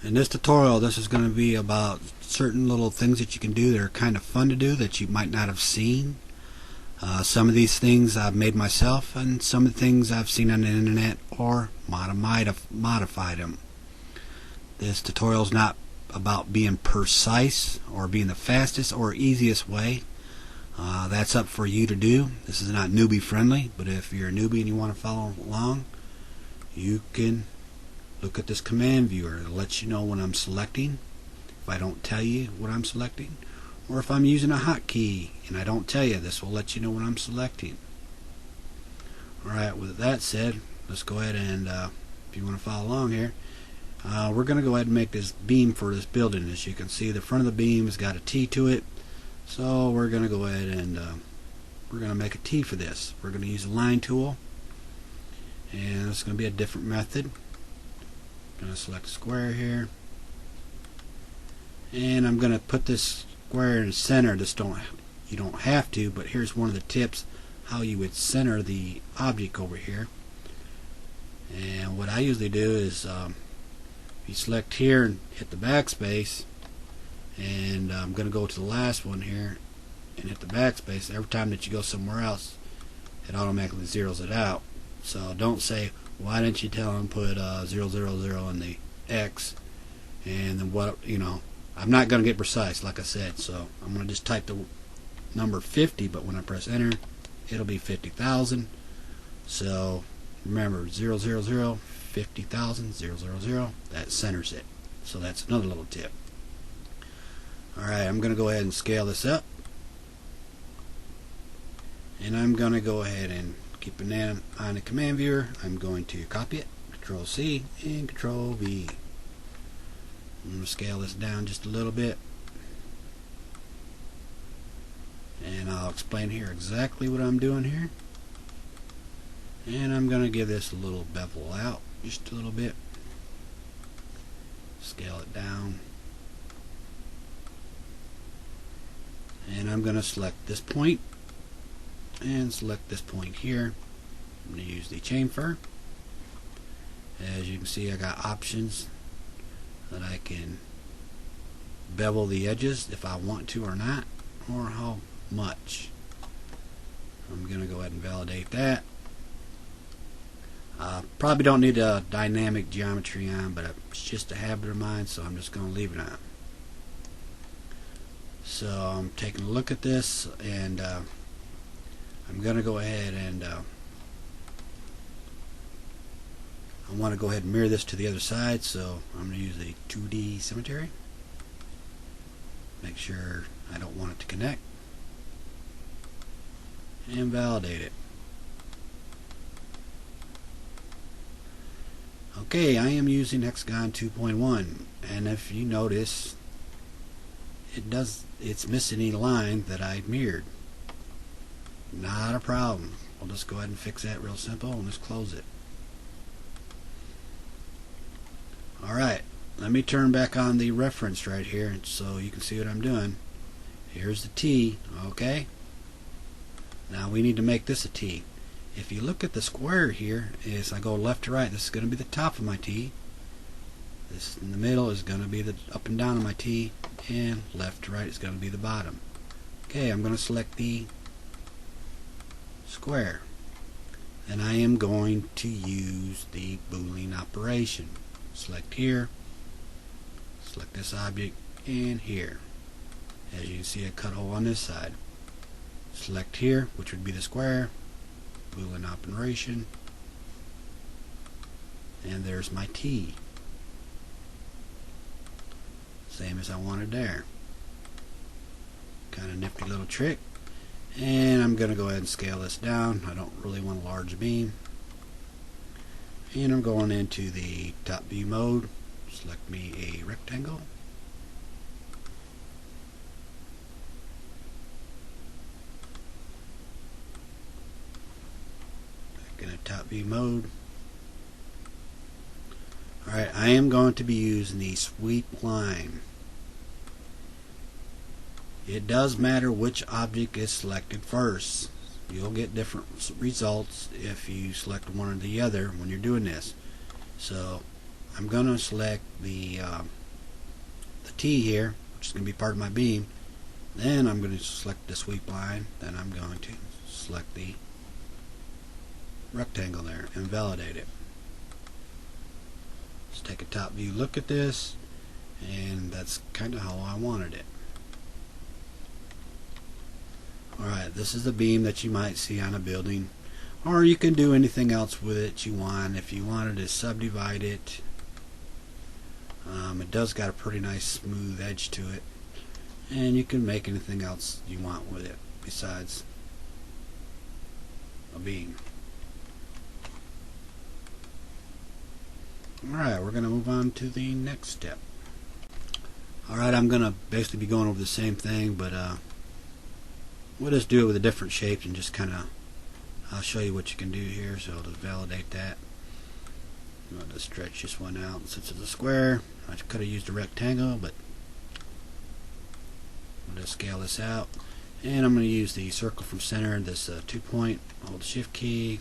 In this tutorial, this is going to be about certain little things that you can do that are kind of fun to do that you might not have seen. Some of these things I've made myself, and some of the things I've seen on the internet or might have modified them. This tutorial is not about being precise or being the fastest or easiest way. That's up for you to do. This is not newbie friendly, but if you're a newbie and you want to follow along, you can look at this command viewer. It'll let you know when I'm selecting, if I don't tell you what I'm selecting, or if I'm using a hotkey and I don't tell you, this will let you know what I'm selecting. Alright, with that said, let's go ahead and if you want to follow along here, we're going to go ahead and make this beam for this building. As you can see, the front of the beam has got a T to it, so we're going to go ahead and we're going to make a T for this. We're going to use a line tool, and it's going to be a different method. I'm going to select square here, and I'm going to put this square in the center. You don't have to, but here's one of the tips how you would center the object over here. And what I usually do is you select here and hit the backspace, and I'm going to go to the last one here and hit the backspace. Every time that you go somewhere else, it automatically zeroes it out. So don't say, why didn't you tell them put 000 in the X, and then what, I'm not going to get precise like I said, so I'm going to just type the number 50, but when I press enter it'll be 50,000. So remember, 000 50,000 000, that centers it. So that's another little tip. Alright, I'm going to go ahead and scale this up, and I'm going to go ahead and keep it on the command viewer. I'm going to copy it, Control C and Control V. I'm going to scale this down just a little bit, and I'll explain here exactly what I'm doing here. And I'm going to give this a little bevel out, just a little bit. Scale it down, and I'm going to select this point and select this point here. I'm going to use the chamfer. As you can see, I got options that I can bevel the edges if I want to or not, or how much. I'm going to go ahead and validate that. Probably don't need a dynamic geometry on, but it's just a habit of mine, so I'm just going to leave it on. So I'm taking a look at this, and I'm going to go ahead and I want to go ahead and mirror this to the other side, so I'm going to use a 2D symmetry. Make sure I don't want it to connect, and validate it. Okay, I am using Hexagon 2.1, and if you notice, it's missing a line that I mirrored. Not a problem. We'll just go ahead and fix that real simple and just close it. Alright, let me turn back on the reference right here so you can see what I'm doing. Here's the T, okay? Now we need to make this a T. If you look at the square here, as I go left to right, this is going to be the top of my T. This in the middle is going to be the up and down of my T, and left to right is going to be the bottom. Okay, I'm going to select the square, and I am going to use the Boolean operation. Select here, select this object, and here. As you can see, I cut a hole on this side. Select here, which would be the square, Boolean operation, and there's my T. Same as I wanted there. Kind of nifty little trick. And I'm going to go ahead and scale this down. I don't really want a large beam. And I'm going into the top view mode. Select me a rectangle. Back in the top view mode. Alright, I am going to be using the sweep line. It does matter which object is selected first. You'll get different results if you select one or the other when you're doing this. So I'm going to select the T here, which is going to be part of my beam. Then I'm going to select the sweep line. Then I'm going to select the rectangle there and validate it. Let's take a top view look at this, and that's kind of how I wanted it. Alright, this is the beam that you might see on a building, or you can do anything else with it you want. If you wanted to subdivide it, it does got a pretty nice smooth edge to it, and you can make anything else you want with it besides a beam. Alright, we're going to move on to the next step. Alright, I'm going to basically be going over the same thing, but we'll just do it with a different shapes and just kind of, I'll show you what you can do here. So I'll just validate that. I'll just stretch this one out. Since it's a square, I could have used a rectangle, but we'll just scale this out. And I'm going to use the circle from center, this 2-point, hold the shift key,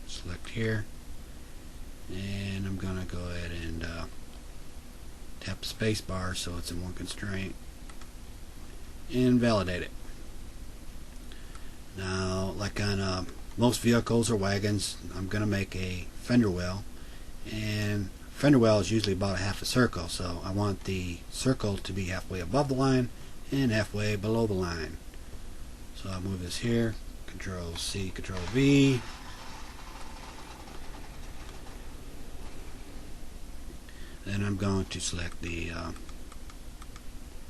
select here, and I'm going to go ahead and tap the space bar so it's in one constraint and validate it. Now, like on most vehicles or wagons, I'm going to make a Fender Well, and Fender Well is usually about a half a circle, so I want the circle to be halfway above the line and halfway below the line. So I'll move this here, Control C, Control V. Then I'm going to select the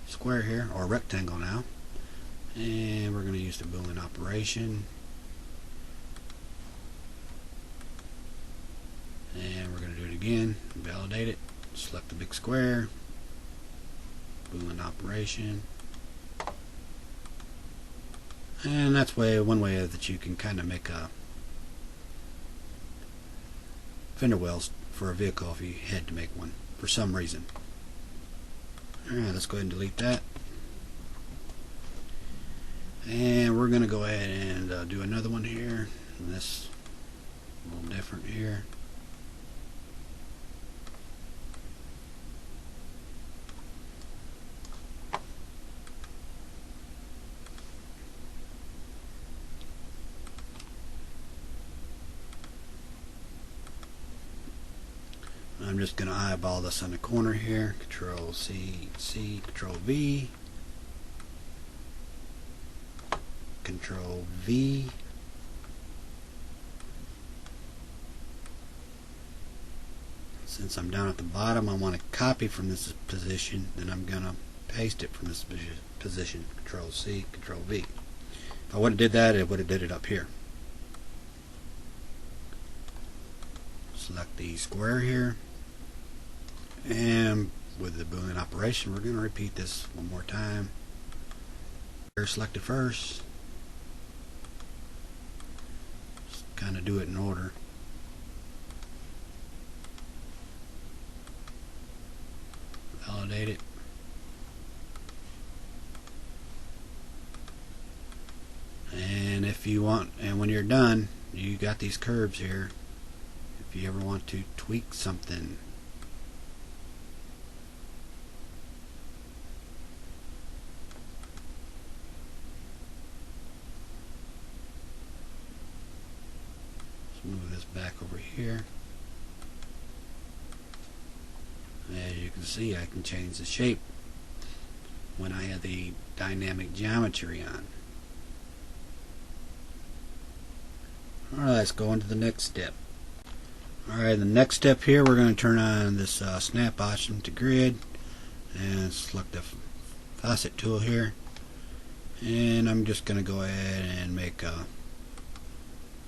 square here, or rectangle now, and we're going to use the Boolean operation, and we're going to do it again, validate it, select the big square, Boolean operation, and that's one way that you can kind of make a fender wells for a vehicle if you had to make one for some reason. Alright, let's go ahead and delete that. And we're going to go ahead and do another one here. And this a little different here. I'm just going to eyeball this on the corner here. Control C, C, Control V, Control V, since I'm down at the bottom, I want to copy from this position, then I'm going to paste it from this position. Control C, Control V. If I would have did that, it would have did it up here. Select the square here, and with the Boolean operation we're going to repeat this one more time. Select it first, just kind of do it in order. Validate it, and if you want, and when you're done, you got these curves here. If you ever want to tweak something, let's move this back over here. As you can see, I can change the shape when I have the dynamic geometry on. Alright, let's go into the next step. Alright, the next step here, we're going to turn on this snap option to grid and select the facet tool here, and I'm just going to go ahead and make a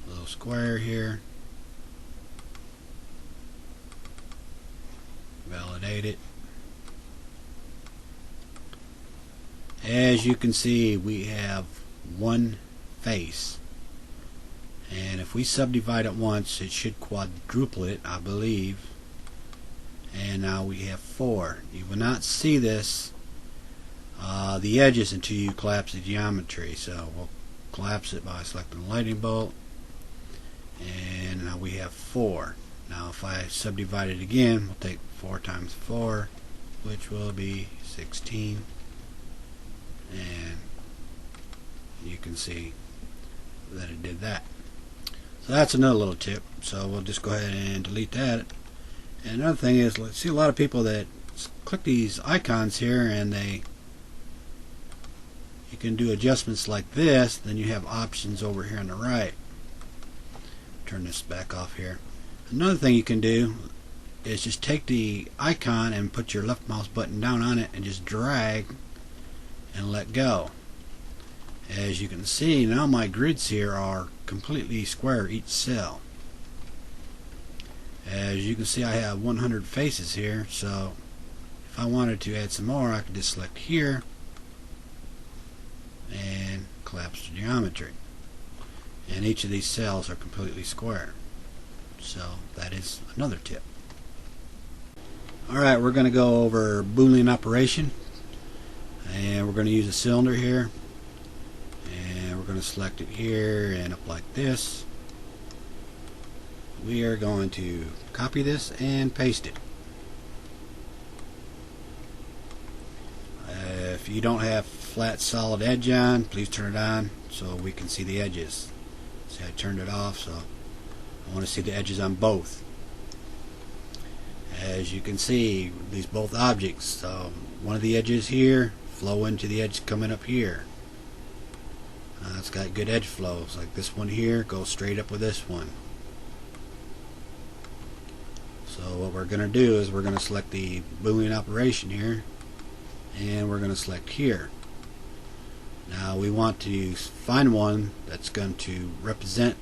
little square here, validate it. As you can see, we have one face, and if we subdivide it once, it should quadruple it, I believe. And now we have 4. You will not see this, the edges, until you collapse the geometry. So we'll collapse it by selecting the lightning bolt, and now we have 4. Now if I subdivide it again, we'll take 4 times 4, which will be 16, and you can see that it did that. So that's another little tip. So we'll just go ahead and delete that. And another thing is, let's see a lot of people that click these icons here, and you can do adjustments like this. Then you have options over here on the right. Turn this back off here. Another thing you can do is just take the icon and put your left mouse button down on it and just drag and let go. As you can see, now my grids here are completely square, each cell. As you can see, I have 100 faces here, so if I wanted to add some more, I could just select here and collapse the geometry. And each of these cells are completely square. So that is another tip. Alright, we're going to go over Boolean operation, and we're going to use a cylinder here, and we're going to select it here and up like this. We are going to copy this and paste it. If you don't have flat solid edge on, please turn it on so we can see the edges. See, I turned it off, so I want to see the edges on both. As you can see, these both objects, one of the edges here flow into the edge coming up here. It's got good edge flows, like this one here goes straight up with this one. So what we're going to do is we're going to select the Boolean operation here, and we're going to select here. Now we want to find one that's going to represent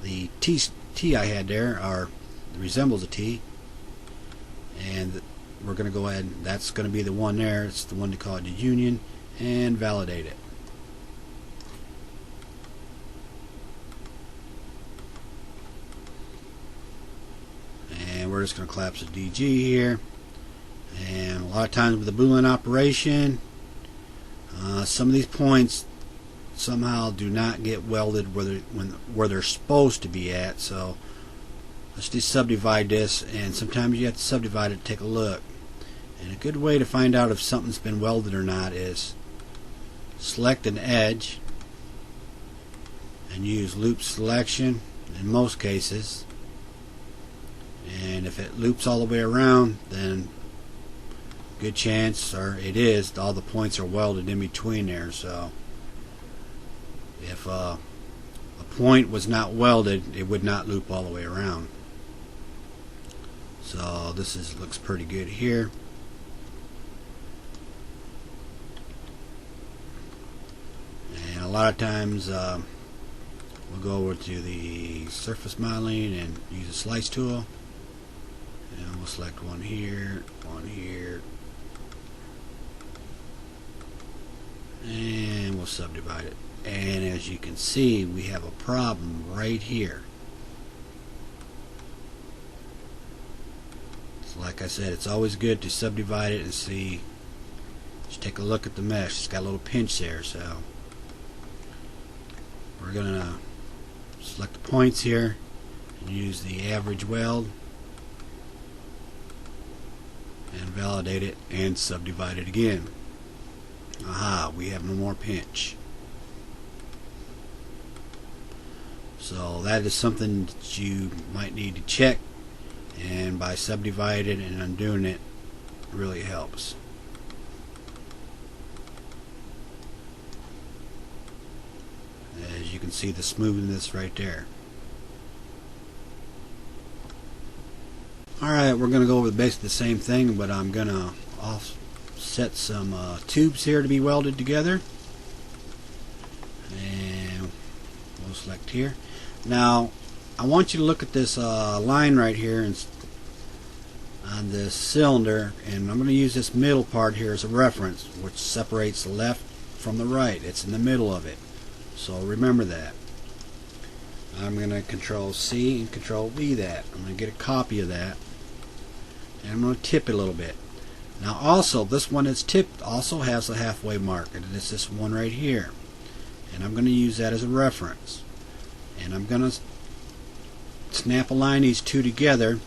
the T I had there, or resembles a T, and we're going to go ahead, that's going to be the one there. It's the one to call it the union, and validate it. And we're just going to collapse the DG here. And a lot of times with the Boolean operation, some of these points somehow do not get welded where they're supposed to be at. So let's just subdivide this, and sometimes you have to subdivide it to take a look. And a good way to find out if something's been welded or not is select an edge and use loop selection in most cases. And if it loops all the way around, then good chance, or it is, all the points are welded in between there. So if a point was not welded, it would not loop all the way around. So this looks pretty good here. And a lot of times we'll go over to the surface modeling and use a slice tool, and we'll select one here, and we'll subdivide it. And as you can see, we have a problem right here. So like I said, it's always good to subdivide it and see. Just take a look at the mesh. It's got a little pinch there, so we're going to select the points here and use the average weld and validate it and subdivide it again. Aha, we have no more pinch. So that is something that you might need to check, and by subdividing and undoing it really helps. As you can see, the smoothness right there. Alright, we're going to go over basically the same thing, but I'm going to offset some tubes here to be welded together. And we'll select here. Now, I want you to look at this line right here on this cylinder, and I'm going to use this middle part here as a reference, which separates the left from the right. It's in the middle of it. So remember that. I'm going to Control C and Control V that. I'm going to get a copy of that, and I'm going to tip it a little bit. Now also, this one that's tipped also has a halfway mark, and it's this one right here. And I'm going to use that as a reference. And I'm going to snap align these two together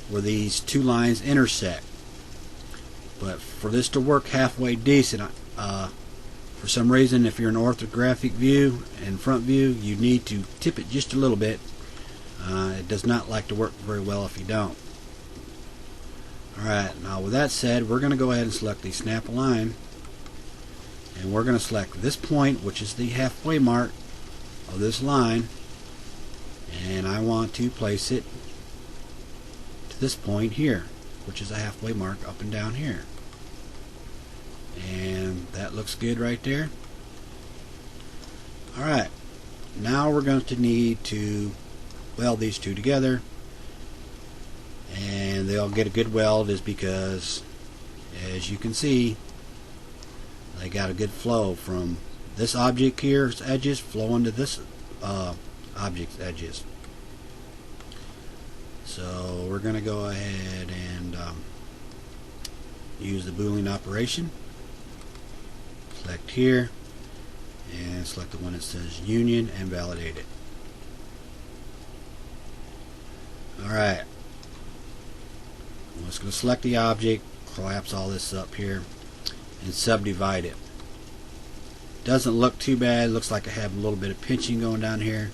where these two lines intersect. But for this to work halfway decent, for some reason, if you're in orthographic view and front view, you need to tip it just a little bit. It does not like to work very well if you don't. Alright, now with that said, we're going to go ahead and select the snap align, and we're going to select this point, which is the halfway mark of this line, and I want to place it to this point here, which is a halfway mark up and down here. And that looks good right there. Alright, now we're going to need to weld these two together, and they'll get a good weld is because, as you can see, they got a good flow from this object here's edges flowing to this object's edges. So we're going to go ahead and use the Boolean operation. Select here and select the one that says union and validate it. Alright, I'm just going to select the object, collapse all this up here, and subdivide it. Doesn't look too bad. Looks like I have a little bit of pinching going down here.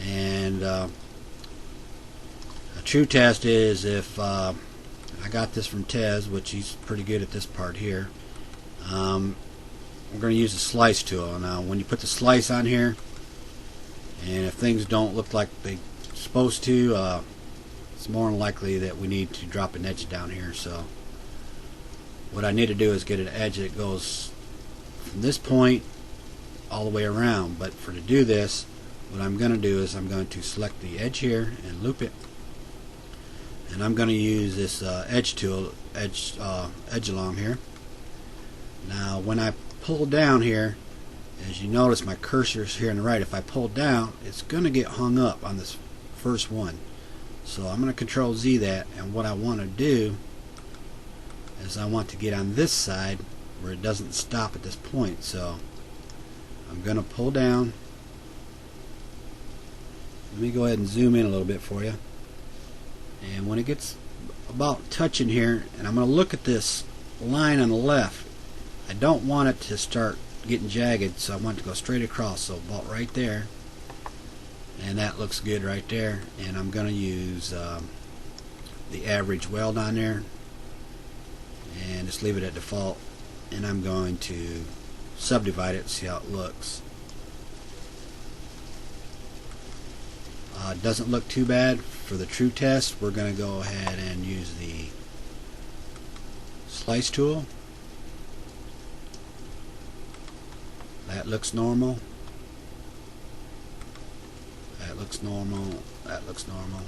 And a true test is if I got this from Tez, which he's pretty good at this part here. We're going to use the slice tool. Now when you put the slice on here, and if things don't look like they're supposed to, it's more than likely that we need to drop an edge down here. So what I need to do is get an edge that goes from this point all the way around. But to do this, what I'm going to do is I'm going to select the edge here and loop it, and I'm going to use this edge tool, edge along here. Now when I pull down here, as you notice my cursor's here on the right, if I pull down it's going to get hung up on this first one. So I'm going to Control Z that, and what I want to do is I want to get on this side where it doesn't stop at this point. So I'm going to pull down. Let me go ahead and zoom in a little bit for you. And when it gets about touching here, and I'm going to look at this line on the left, I don't want it to start getting jagged, so I want it to go straight across. So about right there, and that looks good right there. And I'm going to use the average weld on there and just leave it at default, and I'm going to subdivide it and see how it looks. It doesn't look too bad. For the true test, we're going to go ahead and use the slice tool. That looks normal. That looks normal. That looks normal.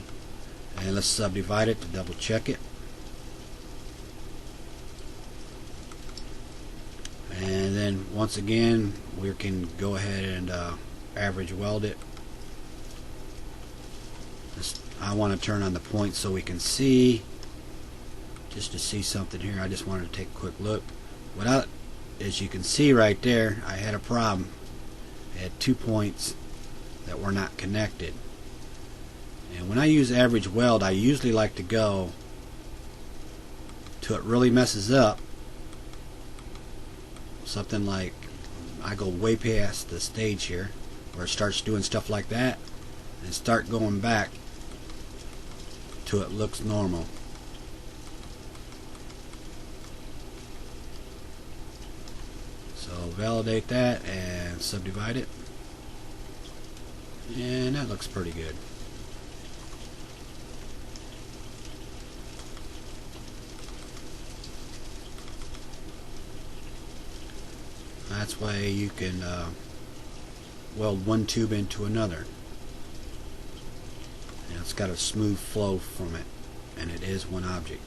And let's subdivide it to double check it. And then once again we can go ahead and average weld it. I want to turn on the point so we can see, just to see something here. I just wanted to take a quick look. As you can see right there, I had a problem. I had 2 points that were not connected. And when I use average weld, I usually like to go till it really messes up. Something like, I go way past the stage here where it starts doing stuff like that, and start going back till it looks normal. So validate that and subdivide it, and that looks pretty good. That's why you can weld one tube into another. And it's got a smooth flow from it, and it is one object.